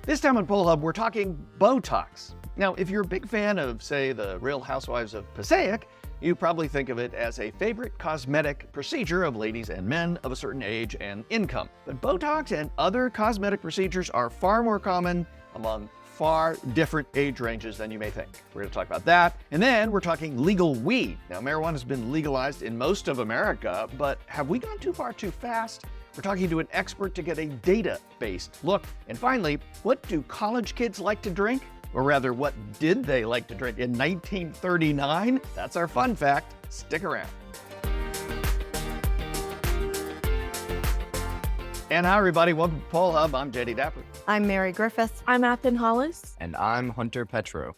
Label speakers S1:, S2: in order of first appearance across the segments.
S1: This time on Poll Hub, we're talking Botox. Now, if you're a big fan of, say, the Real Housewives of Passaic, you probably think of it as a favorite cosmetic procedure of ladies and men of a certain age and income. But Botox and other cosmetic procedures are far more common among far different age ranges than you may think. We're going to talk about that. And then we're talking legal weed. Now, marijuana has been legalized in most of America, but have we gone too far too fast? We're talking to an expert to get a data-based look. And finally, what do college kids like to drink? Or rather, what did they like to drink in 1939? That's our fun fact. Stick around. And hi, everybody. Welcome to Poll Hub. I'm JD Dapper.
S2: I'm Mary Griffith.
S3: I'm Athen Hollis.
S4: And I'm Hunter Petro.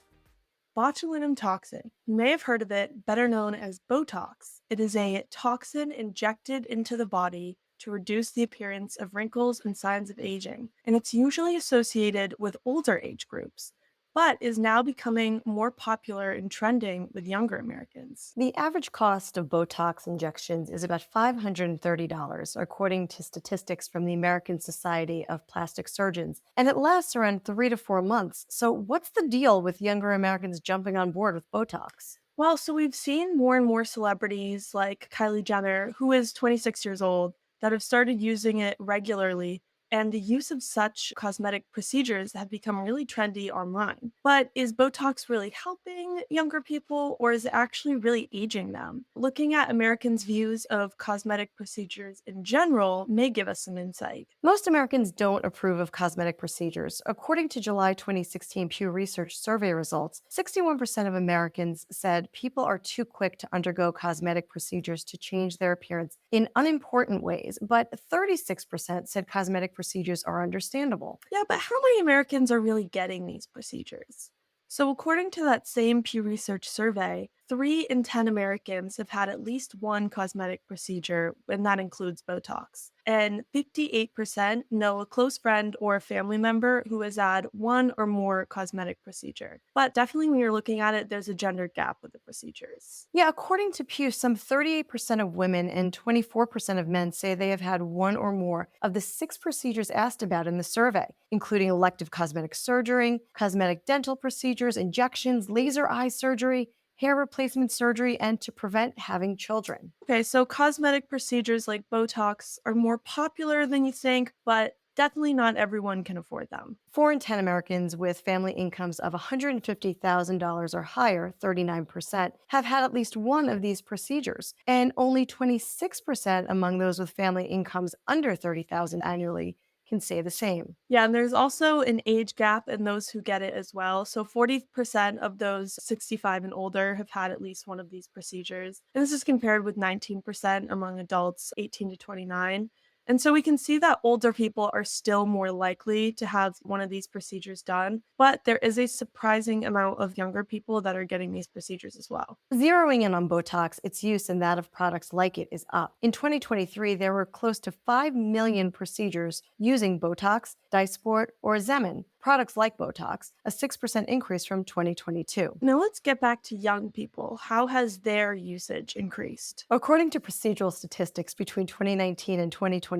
S3: Botulinum toxin. You may have heard of it, better known as Botox. It is a toxin injected into the body to reduce the appearance of wrinkles and signs of aging, and it's usually associated with older age groups, but is now becoming more popular and trending with younger Americans.
S2: The average cost of Botox injections is about $530, according to statistics from the American Society of Plastic Surgeons, and it lasts around 3 to 4 months. So what's the deal with younger Americans jumping on board with Botox?
S3: Well, so we've seen more and more celebrities like Kylie Jenner, who is 26 years old, that have started using it regularly, and the use of such cosmetic procedures have become really trendy online. But is Botox really helping younger people, or is it actually really aging them? Looking at Americans' views of cosmetic procedures in general may give us some insight.
S2: Most Americans don't approve of cosmetic procedures. According to July 2016 Pew Research survey results, 61% of Americans said people are too quick to undergo cosmetic procedures to change their appearance in unimportant ways, but 36% said cosmetic procedures are understandable.
S3: Yeah, but how many Americans are really getting these procedures? So according to that same Pew Research survey, 3 in 10 Americans have had at least one cosmetic procedure, and that includes Botox. And 58% know a close friend or a family member who has had one or more cosmetic procedure. But definitely when you're looking at it, there's a gender gap with the procedures.
S2: Yeah, according to Pew, some 38% of women and 24% of men say they have had one or more of the 6 procedures asked about in the survey, including elective cosmetic surgery, cosmetic dental procedures, injections, laser eye surgery, hair replacement surgery, and to prevent having children.
S3: Okay, so cosmetic procedures like Botox are more popular than you think, but definitely not everyone can afford them.
S2: 4 in 10 Americans with family incomes of $150,000 or higher, 39%, have had at least one of these procedures, and only 26% among those with family incomes under $30,000 annually can say the same.
S3: Yeah, and there's also an age gap in those who get it as well. So 40% of those 65 and older have had at least one of these procedures. And this is compared with 19% among adults 18 to 29. And so we can see that older people are still more likely to have one of these procedures done, but there is a surprising amount of younger people that are getting these procedures as well.
S2: Zeroing in on Botox, its use and that of products like it is up. In 2023, there were close to 5 million procedures using Botox, Dysport, or Xemin, products like Botox, a 6% increase from 2022.
S3: Now let's get back to young people. How has their usage increased?
S2: According to procedural statistics between 2019 and 2022,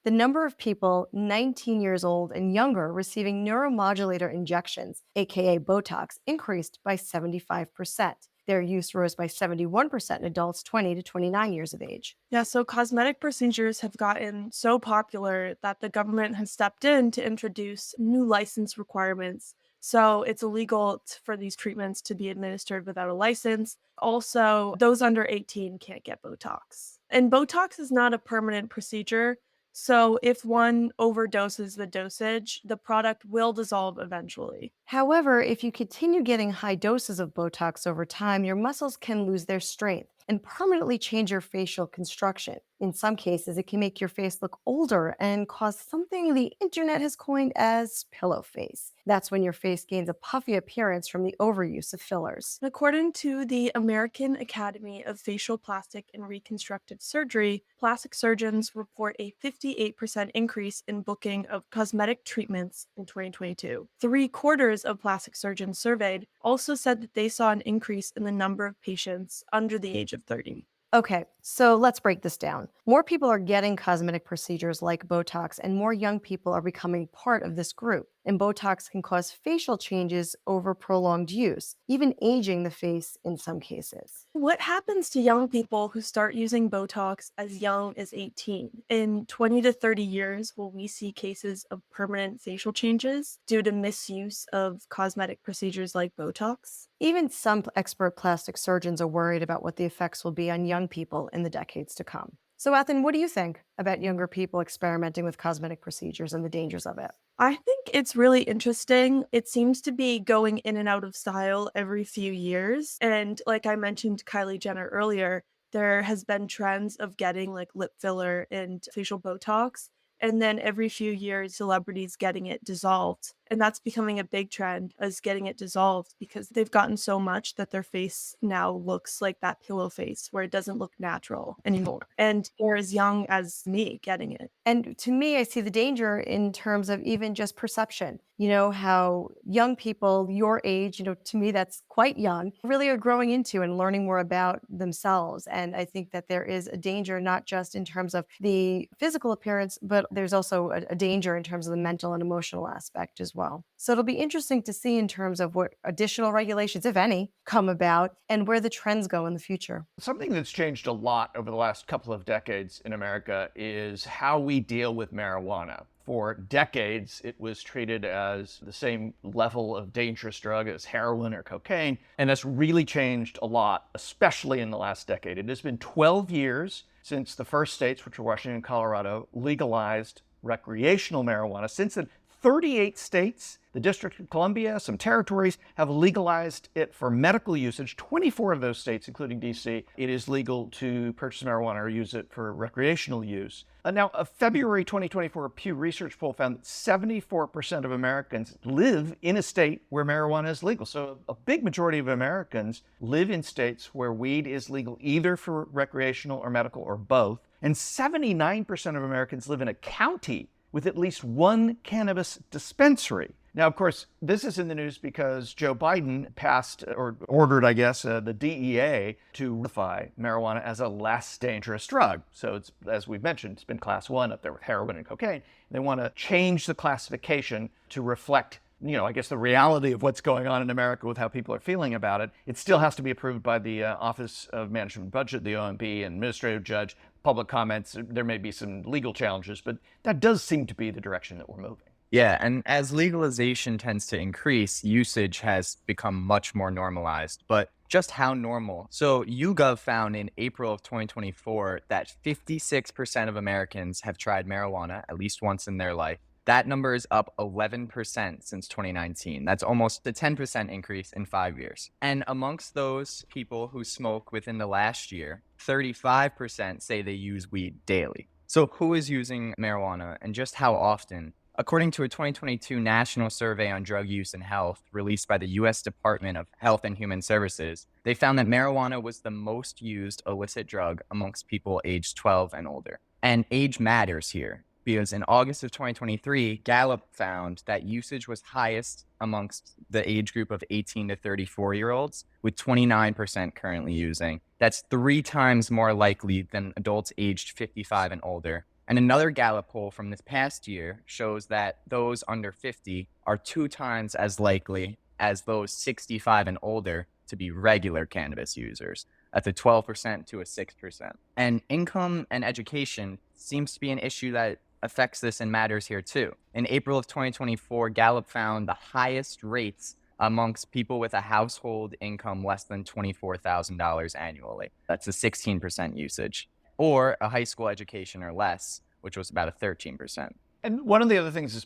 S2: the number of people 19 years old and younger receiving neuromodulator injections, aka Botox, increased by 75%. Their use rose by 71% in adults 20 to 29 years of age.
S3: Yeah, so cosmetic procedures have gotten so popular that the government has stepped in to introduce new license requirements. So it's illegal for these treatments to be administered without a license. Also, those under 18 can't get Botox. And Botox is not a permanent procedure. So if one overdoses the dosage, the product will dissolve eventually.
S2: However, if you continue getting high doses of Botox over time, your muscles can lose their strength and permanently change your facial construction. In some cases, it can make your face look older and cause something the internet has coined as pillow face. That's when your face gains a puffy appearance from the overuse of fillers.
S3: According to the American Academy of Facial Plastic and Reconstructive Surgery, plastic surgeons report a 58% increase in booking of cosmetic treatments in 2022. 3/4 of plastic surgeons surveyed also said that they saw an increase in the number of patients under the age of 30.
S2: Okay, So let's break this down. More people are getting cosmetic procedures like Botox, and more young people are becoming part of this group. And Botox can cause facial changes over prolonged use, even aging the face in some cases.
S3: What happens to young people who start using Botox as young as 18? In 20 to 30 years, will we see cases of permanent facial changes due to misuse of cosmetic procedures like Botox?
S2: Even some expert plastic surgeons are worried about what the effects will be on young people in the decades to come. So, Ethan, what do you think about younger people experimenting with cosmetic procedures and the dangers of it?
S3: I think it's really interesting. It seems to be going in and out of style every few years. And like I mentioned Kylie Jenner earlier, there has been trends of getting like lip filler and facial Botox. And then every few years, celebrities getting it dissolved. And that's becoming a big trend, is getting it dissolved because they've gotten so much that their face now looks like that pillow face where it doesn't look natural anymore. And they're as young as me getting it.
S2: And to me, I see the danger in terms of even just perception. You know, how young people your age, to me, that's quite young, really are growing into and learning more about themselves. And I think that there is a danger, not just in terms of the physical appearance, but there's also a danger in terms of the mental and emotional aspect as well. So it'll be interesting to see in terms of what additional regulations, if any, come about and where the trends go in the future.
S1: Something that's changed a lot over the last couple of decades in America is how we deal with marijuana. For decades, it was treated as the same level of dangerous drug as heroin or cocaine, and that's really changed a lot, especially in the last decade. It has been 12 years since the first states, which were Washington and Colorado, legalized recreational marijuana. Since then, 38 states, the District of Columbia, some territories have legalized it for medical usage. 24 of those states, including DC, it is legal to purchase marijuana or use it for recreational use. Now, a February 2024 Pew Research poll found that 74% of Americans live in a state where marijuana is legal. So a big majority of Americans live in states where weed is legal either for recreational or medical or both. And 79% of Americans live in a county with at least one cannabis dispensary. Now, of course, this is in the news because Joe Biden passed or ordered, I guess, the DEA to certify marijuana as a less dangerous drug. So it's, as we've mentioned, it's been class 1 up there with heroin and cocaine. They want to change the classification to reflect, I guess the reality of what's going on in America with how people are feeling about it. It still has to be approved by the Office of Management and Budget, the OMB, and administrative judge. Public comments, there may be some legal challenges, but that does seem to be the direction that we're moving.
S4: Yeah, and as legalization tends to increase, usage has become much more normalized. But just how normal? So YouGov found in April of 2024 that 56% of Americans have tried marijuana at least once in their life. That number is up 11% since 2019. That's almost a 10% increase in 5 years. And amongst those people who smoke within the last year, 35% say they use weed daily. So who is using marijuana and just how often? According to a 2022 National Survey on Drug Use and Health released by the U.S. Department of Health and Human Services, they found that marijuana was the most used illicit drug amongst people aged 12 and older. And age matters here, because in August of 2023, Gallup found that usage was highest amongst the age group of 18 to 34-year-olds, with 29% currently using. That's 3 times more likely than adults aged 55 and older. And another Gallup poll from this past year shows that those under 50 are 2 times as likely as those 65 and older to be regular cannabis users. That's a 12% to a 6%. And income and education seems to be an issue that affects this and matters here too. In April of 2024, Gallup found the highest rates amongst people with a household income less than $24,000 annually. That's a 16% usage. Or a high school education or less, which was about a 13%.
S1: And one of the other things these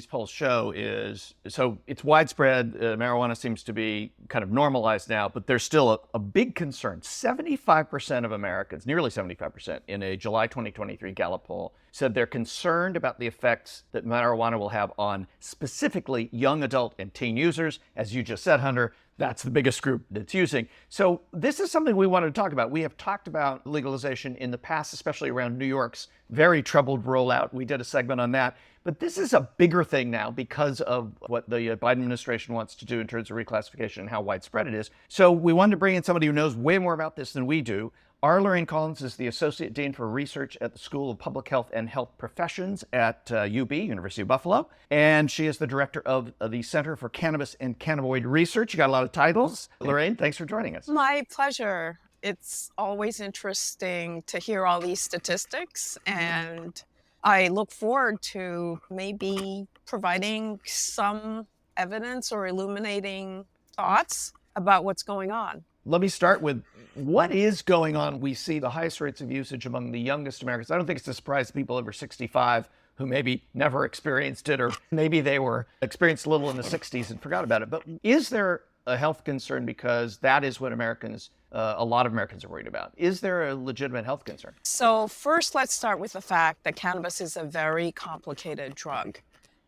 S1: polls show is, so it's widespread. Marijuana seems to be kind of normalized now, but there's still a big concern. 75% of Americans, nearly 75%, in a July 2023 Gallup poll said they're concerned about the effects that marijuana will have on specifically young adult and teen users. As you just said, Hunter, that's the biggest group that's using. So this is something we wanted to talk about. We have talked about legalization in the past, especially around New York's very troubled rollout. We did a segment on that. But this is a bigger thing now because of what the Biden administration wants to do in terms of reclassification and how widespread it is. So we wanted to bring in somebody who knows way more about this than we do. Our Lorraine Collins is the Associate Dean for Research at the School of Public Health and Health Professions at UB, University of Buffalo. And she is the director of the Center for Cannabis and Cannabinoid Research. You got a lot of titles. Lorraine, thanks for joining us.
S5: My pleasure. It's always interesting to hear all these statistics, and I look forward to maybe providing some evidence or illuminating thoughts about what's going on.
S1: Let me start with what is going on. We see the highest rates of usage among the youngest Americans. I don't think it's a surprise to people over 65 who maybe never experienced it, or maybe they were experienced a little in the 60s and forgot about it. But is there a health concern, because that is what a lot of Americans are worried about? Is there a legitimate health concern?
S5: So first, let's start with the fact that cannabis is a very complicated drug.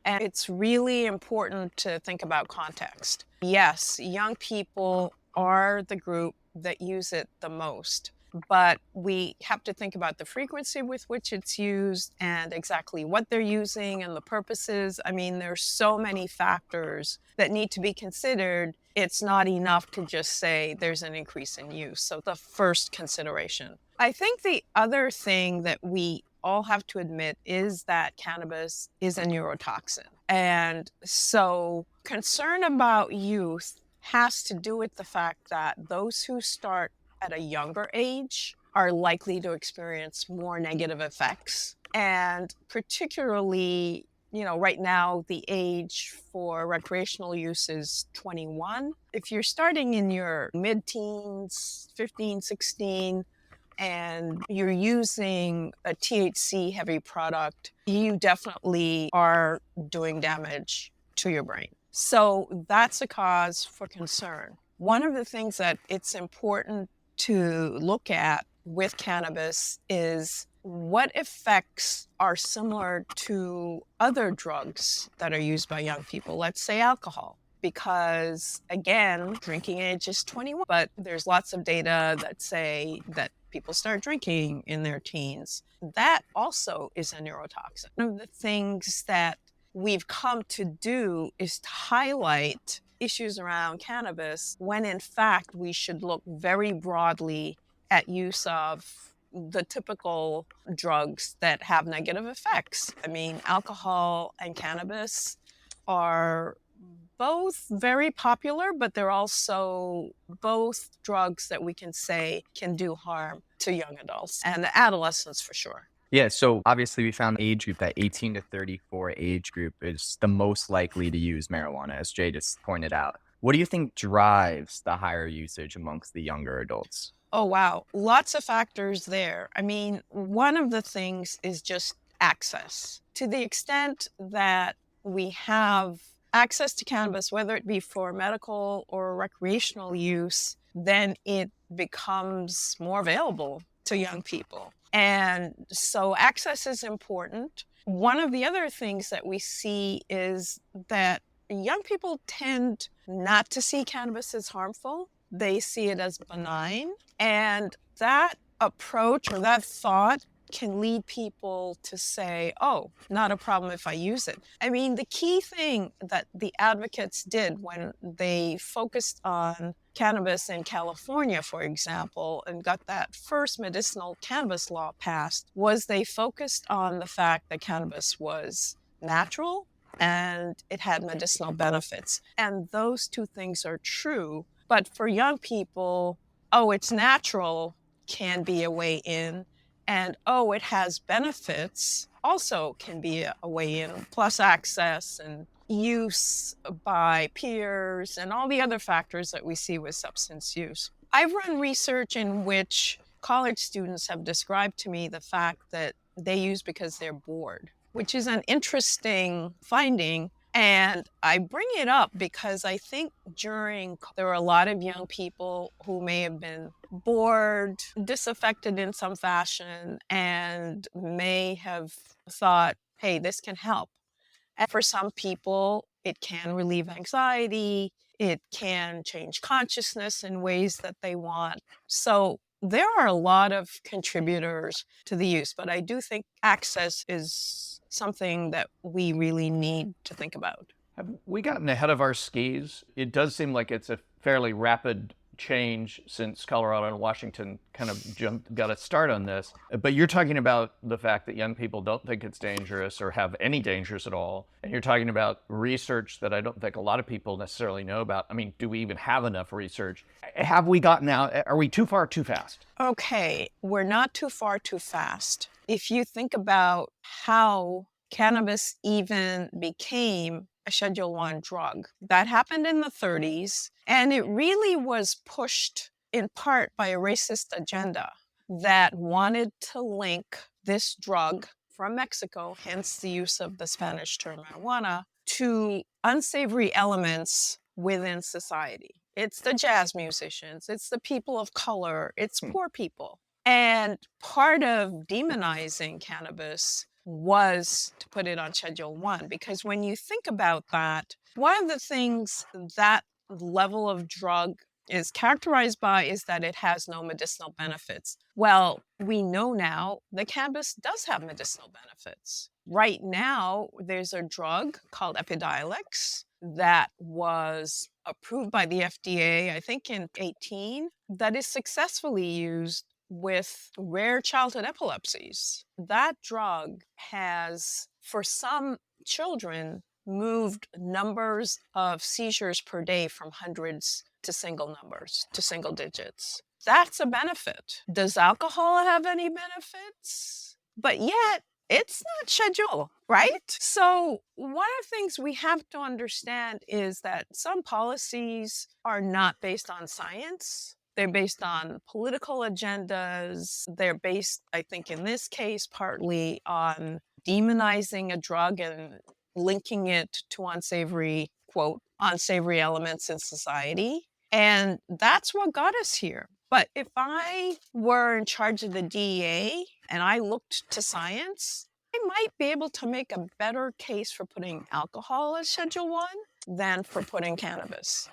S5: And it's really important to think about context. Yes, young people are the group that use it the most, but we have to think about the frequency with which it's used and exactly what they're using and the purposes. I mean, there's so many factors that need to be considered. It's not enough to just say there's an increase in use. So the first consideration. I think the other thing that we all have to admit is that cannabis is a neurotoxin. And so concern about youth has to do with the fact that those who start at a younger age are likely to experience more negative effects. And particularly, right now, the age for recreational use is 21. If you're starting in your mid-teens, 15, 16, and you're using a THC-heavy product, you definitely are doing damage to your brain. So that's a cause for concern. One of the things that it's important to look at with cannabis is what effects are similar to other drugs that are used by young people, let's say alcohol. Because again, drinking age is 21, but there's lots of data that say that people start drinking in their teens. That also is a neurotoxin. One of the things that we've come to do is to highlight issues around cannabis when in fact we should look very broadly at use of the typical drugs that have negative effects. I mean, alcohol and cannabis are both very popular, but they're also both drugs that we can say can do harm to young adults and adolescents for sure.
S4: Yeah, so obviously we found age group, that 18 to 34 age group is the most likely to use marijuana, as Jay just pointed out. What do you think drives the higher usage amongst the younger adults?
S5: Oh, wow. Lots of factors there. I mean, one of the things is just access. To the extent that we have access to cannabis, whether it be for medical or recreational use, then it becomes more available to young people. And so access is important. One of the other things that we see is that young people tend not to see cannabis as harmful. They see it as benign. And that approach or that thought can lead people to say, oh, not a problem if I use it. I mean, the key thing that the advocates did when they focused on cannabis in California, for example, and got that first medicinal cannabis law passed, was they focused on the fact that cannabis was natural and it had medicinal benefits. And those two things are true. But for young people, oh, it's natural can be a way in. And, oh, it has benefits also can be a way in, plus access and use by peers and all the other factors that we see with substance use. I've run research in which college students have described to me the fact that they use because they're bored, which is an interesting finding. And I bring it up because I think there were a lot of young people who may have been bored, disaffected in some fashion, and may have thought, hey, this can help. And for some people, it can relieve anxiety. It can change consciousness in ways that they want. So there are a lot of contributors to the use, but I do think access is something that we really need to think about.
S1: Have we gotten ahead of our skis? It does seem like it's a fairly rapid change since Colorado and Washington kind of got a start on this. But you're talking about the fact that young people don't think it's dangerous or have any dangers at all. And you're talking about research that I don't think a lot of people necessarily know about. I mean, do we even have enough research? Have we gotten out? Are we too far too fast?
S5: Okay, we're not too far too fast. If you think about how cannabis even became a Schedule 1 drug, that happened in the 30s, and it really was pushed in part by a racist agenda that wanted to link this drug from Mexico, hence the use of the Spanish term marijuana, to unsavory elements within society. It's the jazz musicians, it's the people of color, it's poor people. And part of demonizing cannabis was to put it on Schedule 1, because when you think about that, one of the things that level of drug is characterized by is that it has no medicinal benefits. Well, we know now that cannabis does have medicinal benefits. Right now, there's a drug called Epidiolex that was approved by the FDA, I think in 2018, that is successfully used with rare childhood epilepsies. That drug has, for some children, moved numbers of seizures per day from hundreds to single numbers, to single digits. That's a benefit. Does alcohol have any benefits? But yet, it's not scheduled, right? So one of the things we have to understand is that some policies are not based on science. They're based on political agendas. They're based, I think in this case, partly on demonizing a drug and linking it to unsavory, quote, unsavory elements in society. And that's what got us here. But if I were in charge of the DEA and I looked to science, I might be able to make a better case for putting alcohol as Schedule 1 than for putting cannabis.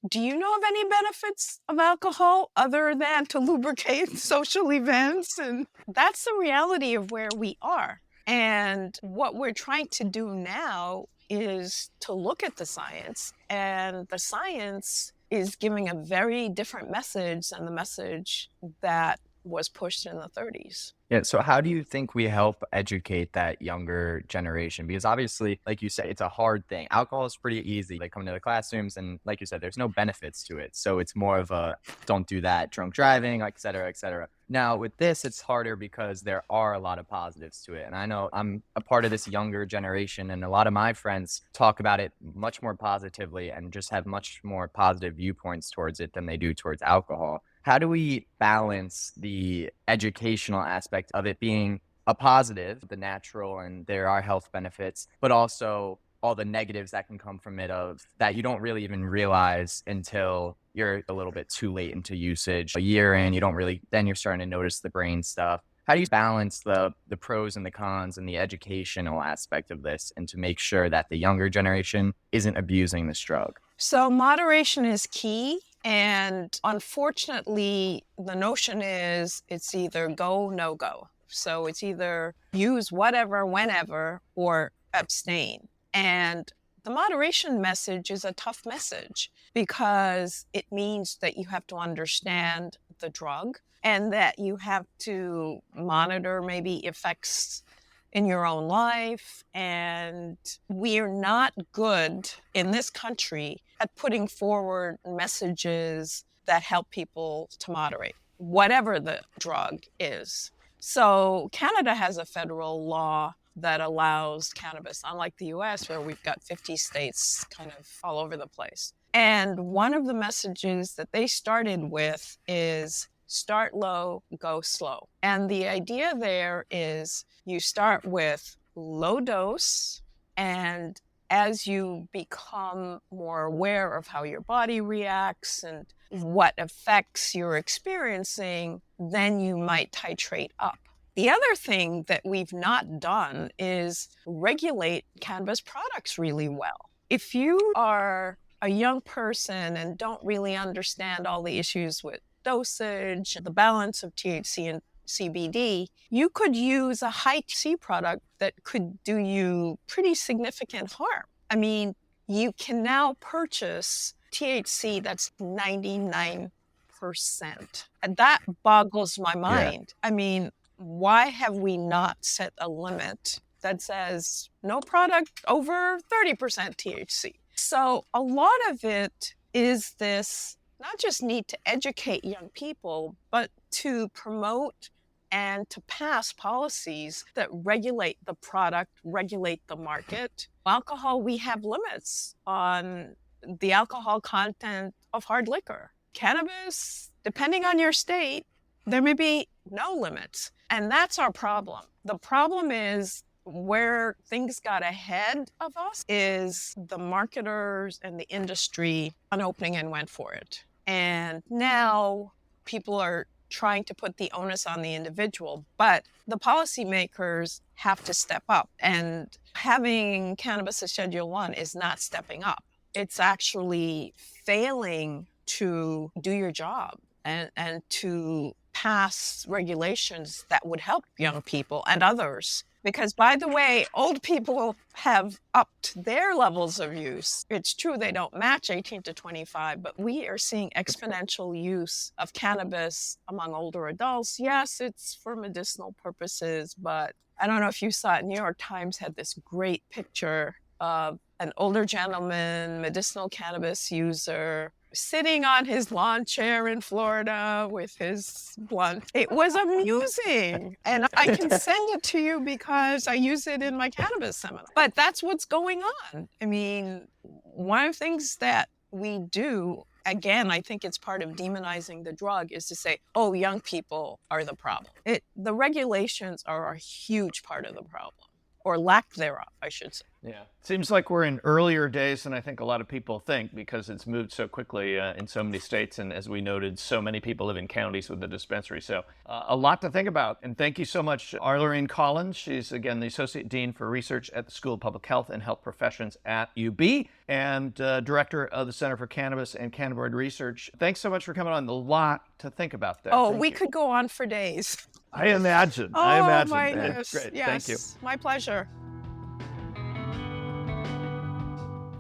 S5: Do you know of any benefits of alcohol other than to lubricate social events? And that's the reality of where we are. And what we're trying to do now is to look at the science, and the science is giving a very different message than the message that was pushed in the 30s.
S4: Yeah, so how do you think we help educate that younger generation? Because obviously, like you said, it's a hard thing. Alcohol is pretty easy. They come into the classrooms and like you said, there's no benefits to it. So it's more of a don't do that, drunk driving, et cetera, et cetera. Now with this, it's harder because there are a lot of positives to it. And I know I'm a part of this younger generation, and a lot of my friends talk about it much more positively and just have much more positive viewpoints towards it than they do towards alcohol. How do we balance the educational aspect of it being a positive, the natural, and there are health benefits, but also all the negatives that can come from it of that you don't really even realize until you're a little bit too late into usage. A year in, then you're starting to notice the brain stuff. How do you balance the pros and the cons and the educational aspect of this, and to make sure that the younger generation isn't abusing this drug?
S5: So moderation is key. And unfortunately, the notion is it's either go, no go. So it's either use whatever, whenever, or abstain. And the moderation message is a tough message because it means that you have to understand the drug and that you have to monitor maybe effects in your own life. And we are not good in this country at putting forward messages that help people to moderate, whatever the drug is. So Canada has a federal law that allows cannabis, unlike the US, where we've got 50 states kind of all over the place. And one of the messages that they started with is start low, go slow. And the idea there is you start with low dose, and as you become more aware of how your body reacts and what effects you're experiencing, then you might titrate up. The other thing that we've not done is regulate cannabis products really well. If you are a young person and don't really understand all the issues with dosage, the balance of THC and CBD, you could use a high THC product that could do you pretty significant harm. I mean, you can now purchase THC that's 99%. And that boggles my mind. I mean, why have we not set a limit that says no product over 30% THC? So a lot of it is this not just need to educate young people, but to promote and to pass policies that regulate the product, regulate the market. Alcohol, we have limits on the alcohol content of hard liquor. Cannabis, depending on your state, there may be no limits. And that's our problem. The problem is where things got ahead of us is the marketers and the industry unopening and went for it. And now people are trying to put the onus on the individual, but the policymakers have to step up. And having cannabis as Schedule 1 is not stepping up. It's actually failing to do your job and to pass regulations that would help young people and others. Because, by the way, old people have upped their levels of use. It's true they don't match 18 to 25, but we are seeing exponential use of cannabis among older adults. Yes, it's for medicinal purposes, but I don't know if you saw it. New York Times had this great picture of an older gentleman, medicinal cannabis user, sitting on his lawn chair in Florida with his blunt. It was amusing. And I can send it to you because I use it in my cannabis seminar. But that's what's going on. I mean, one of the things that we do, again, I think it's part of demonizing the drug, is to say, oh, young people are the problem. The regulations are a huge part of the problem, or lack thereof, I should say.
S1: Yeah. Seems like we're in earlier days than I think a lot of people think, because it's moved so quickly in so many states. And as we noted, so many people live in counties with the dispensary. So a lot to think about. And thank you so much, Lorraine Collins. She's, again, the Associate Dean for Research at the School of Public Health and Health Professions at UB and Director of the Center for Cannabis and Cannabinoid Research. Thanks so much for coming on. A lot to think about there.
S5: Oh, we could go on for days.
S1: I imagine.
S5: Oh,
S1: I imagine.
S5: my
S1: Yeah,
S5: goodness.
S1: great.
S5: Yes,
S1: Thank you.
S5: My pleasure.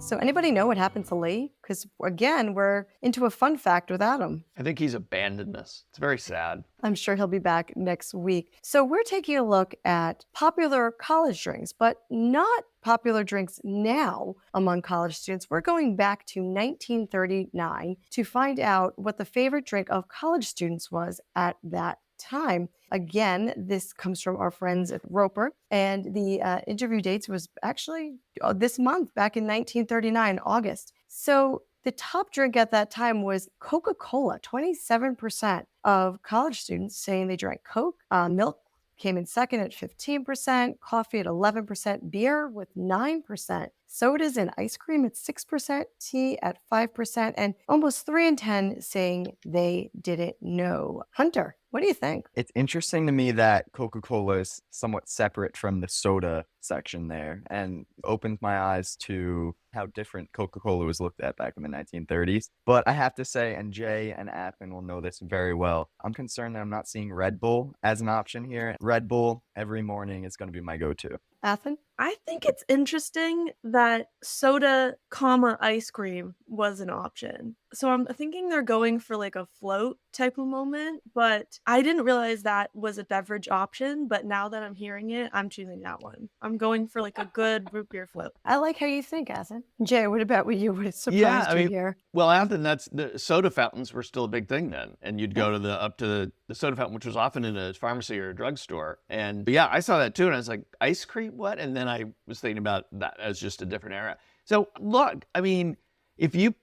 S2: So anybody know what happened to Lee? Because again, we're into a fun fact without him.
S1: I think he's abandoned us. It's very sad.
S2: I'm sure he'll be back next week. So we're taking a look at popular college drinks, but not popular drinks now among college students. We're going back to 1939 to find out what the favorite drink of college students was at that time. Again, this comes from our friends at Roper, and the interview dates was actually this month, back in 1939, August. So the top drink at that time was Coca-Cola. 27% of college students saying they drank Coke. Milk came in second at 15%, coffee at 11%, beer with 9%, sodas and ice cream at 6%, tea at 5%, and almost 3 in 10 saying they didn't know. Hunter, what do you think?
S4: It's interesting to me that Coca-Cola is somewhat separate from the soda section there, and opened my eyes to how different Coca-Cola was looked at back in the 1930s. But I have to say, and Jay and Appen will know this very well, I'm concerned that I'm not seeing Red Bull as an option here. Red Bull every morning is going to be my go-to.
S2: Athen?
S3: I think it's interesting that soda, ice cream was an option. So I'm thinking they're going for like a float type of moment, but I didn't realize that was a beverage option. But now that I'm hearing it, I'm choosing that one. I'm going for like a good root beer float.
S2: I like how you think, Athen. Jay, what about with you? What surprised you here?
S1: Well, Athen, the soda fountains were still a big thing then. And you'd go to up to the soda fountain, which was often in a pharmacy or a drugstore. And yeah, I saw that too. And I was like, ice cream, what? And then I was thinking about that as just a different era. So look, I mean, if you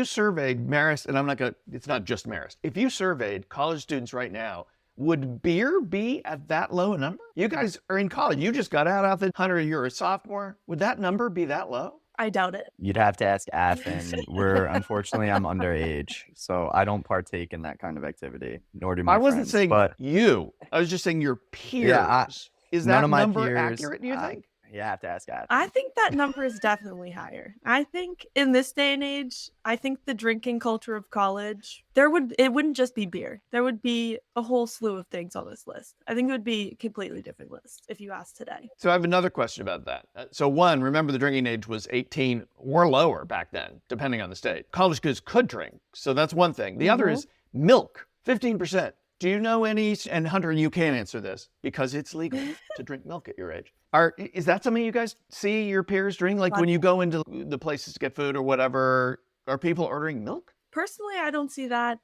S1: surveyed Marist, and it's not just Marist, if you surveyed college students right now, would beer be at that low a number? You guys are in college. You just got out of the Hunter, you're a sophomore. Would that number be that low?
S3: I doubt it.
S4: You'd have to ask Athen. Unfortunately, I'm underage, so I don't partake in that kind of activity, nor do my friends.
S1: I wasn't saying you. I was just saying your peers.
S4: Yeah,
S1: Is that number accurate, do you think?
S4: You have to ask Ath.
S3: I think that number is definitely higher. I think in this day and age, I think the drinking culture of college, it wouldn't just be beer. There would be a whole slew of things on this list. I think it would be a completely different list if you asked today.
S1: So I have another question about that. So one, remember the drinking age was 18 or lower back then, depending on the state. College kids could drink, so that's one thing. The other is milk, 15%. Do you know any, and Hunter, you can't answer this because it's legal to drink milk at your age. Is that something you guys see your peers drink? Like when you go into the places to get food or whatever, are people ordering milk?
S3: Personally, I don't see that.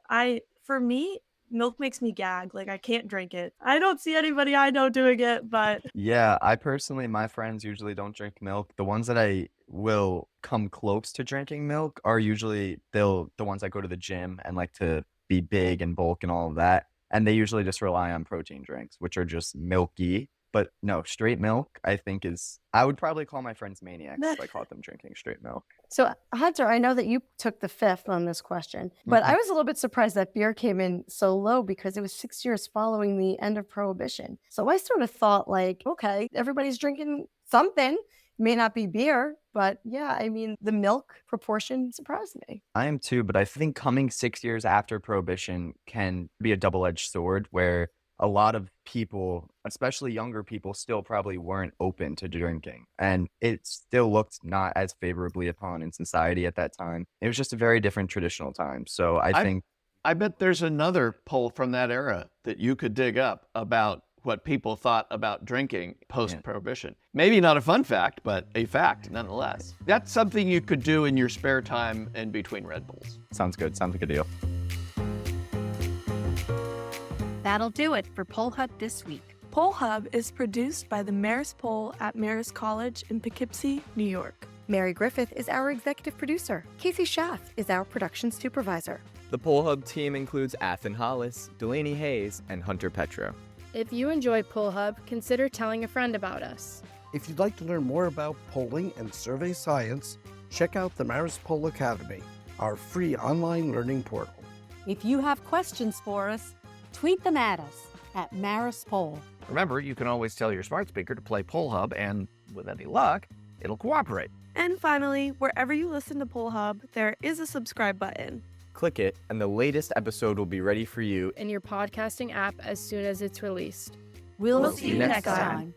S3: For me, milk makes me gag. Like I can't drink it. I don't see anybody I know doing it, but
S4: Yeah, I personally, my friends usually don't drink milk. The ones that I will come close to drinking milk are usually the ones that go to the gym and like to be big and bulk and all of that. And they usually just rely on protein drinks, which are just milky. But no, straight milk, I think I would probably call my friends maniacs if I caught them drinking straight milk.
S2: So, Hunter, I know that you took the fifth on this question, but I was a little bit surprised that beer came in so low because it was 6 years following the end of Prohibition. So I sort of thought like, okay, everybody's drinking something. May not be beer, but yeah, I mean, the milk proportion surprised me.
S4: I am too, but I think coming 6 years after Prohibition can be a double-edged sword where a lot of people, especially younger people, still probably weren't open to drinking. And it still looked not as favorably upon in society at that time. It was just a very different traditional time. So I
S1: bet there's another poll from that era that you could dig up about what people thought about drinking post-Prohibition. Maybe not a fun fact, but a fact nonetheless. That's something you could do in your spare time in between Red Bulls.
S4: Sounds good. Sounds like a deal.
S6: That'll do it for Poll Hub this week.
S3: Poll Hub is produced by the Marist Poll at Marist College in Poughkeepsie, New York.
S2: Mary Griffith is our executive producer. Casey Schaff is our production supervisor.
S7: The Poll Hub team includes Athen Hollis, Delaney Hayes, and Hunter Petro.
S8: If you enjoy Poll Hub, consider telling a friend about us.
S9: If you'd like to learn more about polling and survey science, check out the Marist Poll Academy, our free online learning portal.
S6: If you have questions for us, tweet them at us at Marist Poll.
S1: Remember, you can always tell your smart speaker to play Poll Hub, and with any luck, it'll cooperate.
S3: And finally, wherever you listen to Poll Hub, there is a subscribe button.
S7: Click it, and the latest episode will be ready for you
S8: In your podcasting app as soon as it's released.
S6: We'll see you next time.